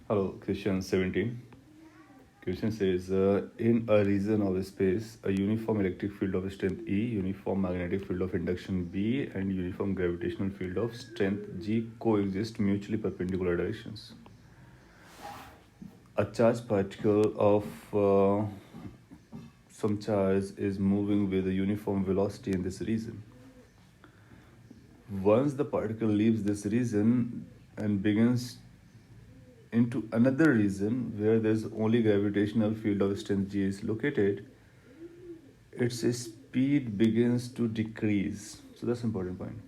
Hello, question 17. Question says, in a region of space, a uniform electric field of strength E, uniform magnetic field of induction B, and uniform gravitational field of strength G coexist mutually perpendicular directions. A charged particle of some charge is moving with a uniform velocity in this region. Once the particle leaves this region and begins into another region where there's only gravitational field of strength G is located, its speed begins to decrease. So that's an important point.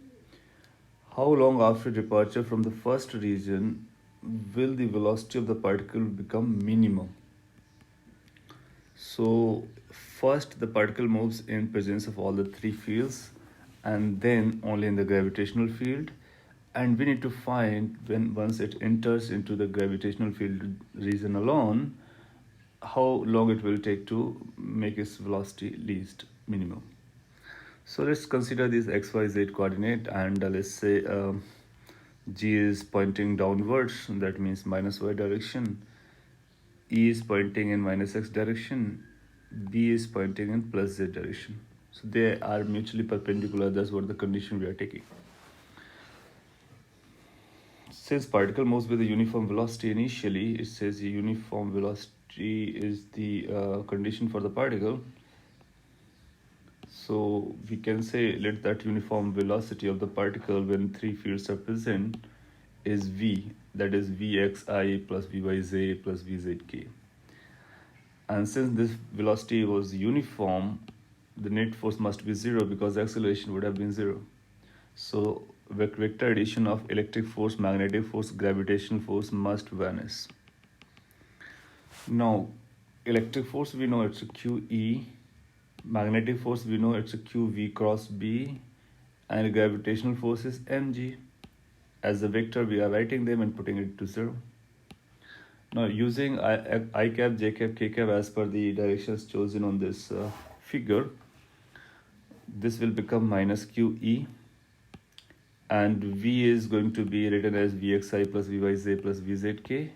How long after departure from the first region will the velocity of the particle become minimum? So first the particle moves in presence of all the three fields and then only in the gravitational field, and we need to find when once it enters into the gravitational field region alone, how long it will take to make its velocity least minimum. So let's consider this xyz coordinate, and let's say g is pointing downwards, that means minus y direction, e is pointing in minus x direction, b is pointing in plus z direction. So they are mutually perpendicular. That's what the condition we are taking. Since particle moves with a uniform velocity initially, it says the uniform velocity is the condition for the particle. So we can say let that uniform velocity of the particle when three fields are present is v, that is vxi plus vyz plus vzk. And since this velocity was uniform, the net force must be zero because acceleration would have been zero. So vector addition of electric force, magnetic force, gravitational force must vanish. Now, electric force we know it's a QE, magnetic force we know it's a QV cross B, and gravitational force is mg. As a vector we are writing them and putting it to zero. Now using I cap, j cap, k cap as per the directions chosen on this figure, this will become minus QE, and V is going to be written as Vxi plus Vyz plus Vzk,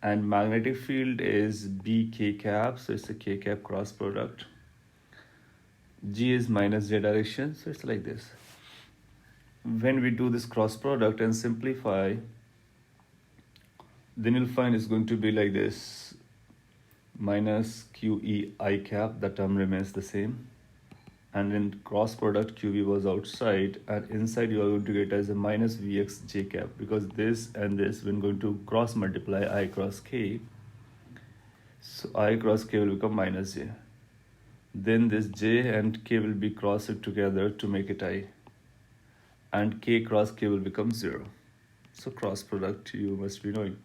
and magnetic field is Bk cap, so it's a k cap cross product. G is minus z direction, so it's like this. When we do this cross product and simplify, then you'll find it's going to be like this: minus QE I cap, the term remains the same, and in cross product QV was outside, and inside you are going to get as a minus Vx j cap, because this and this when going to cross multiply I cross k, so I cross k will become minus j. Then this j and k will be crossed together to make it I, and k cross k will become 0. So cross product you must be knowing.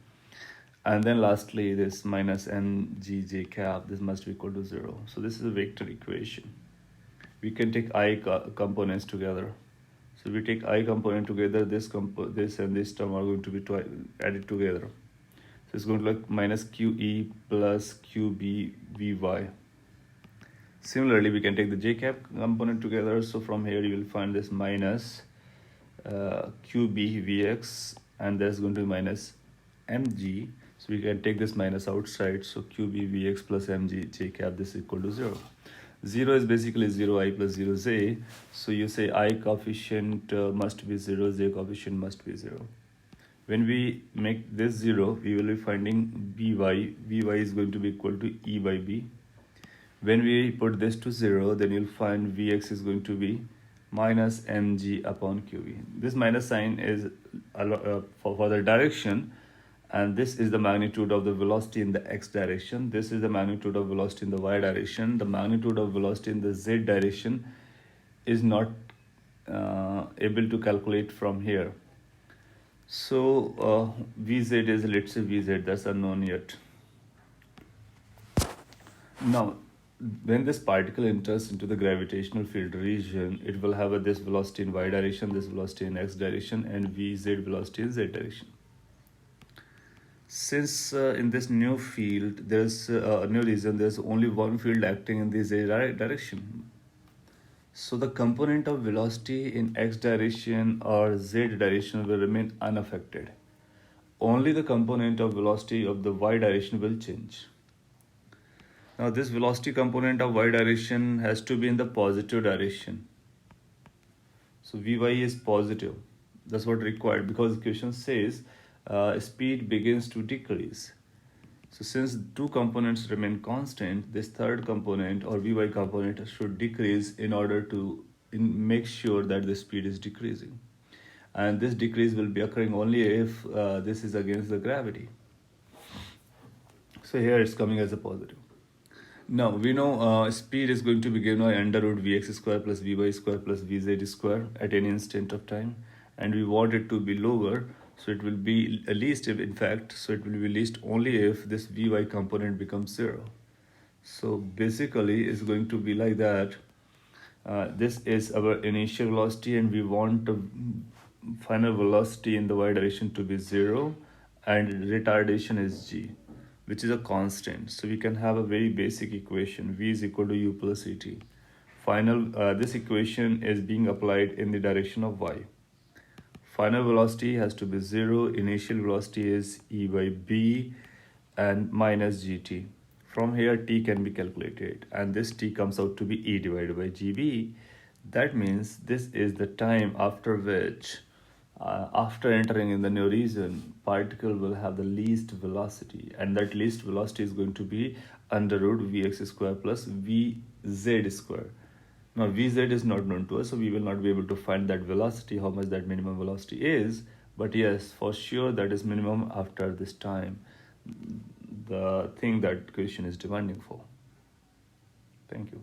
And then lastly this minus mg j cap, this must be equal to 0. So this is a vector equation. We can take I components together. So we take I component together, this and this term are going to be added together. So it's going to look minus QE plus QB Vy. Similarly, we can take the j cap component together. So from here you will find this minus QB Vx, and there's going to be minus mg. So we can take this minus outside. So QB Vx plus mg j cap, this is equal to 0. 0 is basically 0I plus 0j. So you say I coefficient must be 0, j coefficient must be 0. When we make this 0, we will be finding By. Vy is going to be equal to E by B. When we put this to 0, then you'll find Vx is going to be minus mg upon qv. This minus sign is for the direction, and this is the magnitude of the velocity in the x direction. This is the magnitude of velocity in the y direction. The magnitude of velocity in the z direction is not able to calculate from here. So Vz is, let's say Vz, that's unknown yet. Now, when this particle enters into the gravitational field region, it will have this velocity in y direction, this velocity in x direction, and Vz velocity in z direction. Since in this new field, there's a new region, there's only one field acting in the z direction. So the component of velocity in x direction or z direction will remain unaffected. only the component of velocity of the y direction will change. Now this velocity component of y direction has to be in the positive direction. So Vy is positive. That's what required because the question says speed begins to decrease. So since two components remain constant, this third component or Vy component should decrease in order to make sure that the speed is decreasing. And this decrease will be occurring only if this is against the gravity. So here it's coming as a positive. Now we know speed is going to be given by under root Vx square plus Vy square plus Vz square at any instant of time, and we want it to be lower, so it will be least if in fact, so it will be least only if this Vy component becomes 0. So basically it's going to be like that. This is our initial velocity and we want the final velocity in the y direction to be 0 and retardation is g, which is a constant. So we can have a very basic equation, v is equal to u plus et. This equation is being applied in the direction of y. Final velocity has to be 0, initial velocity is e by b and minus gt. From here t can be calculated and this t comes out to be e divided by gb. That means this is the time after which after entering in the new region, particle will have the least velocity, and that least velocity is going to be under root Vx square plus Vz square. Now Vz is not known to us, so we will not be able to find that velocity, how much that minimum velocity is, but yes, for sure that is minimum after this time, the thing that question is demanding for. Thank you.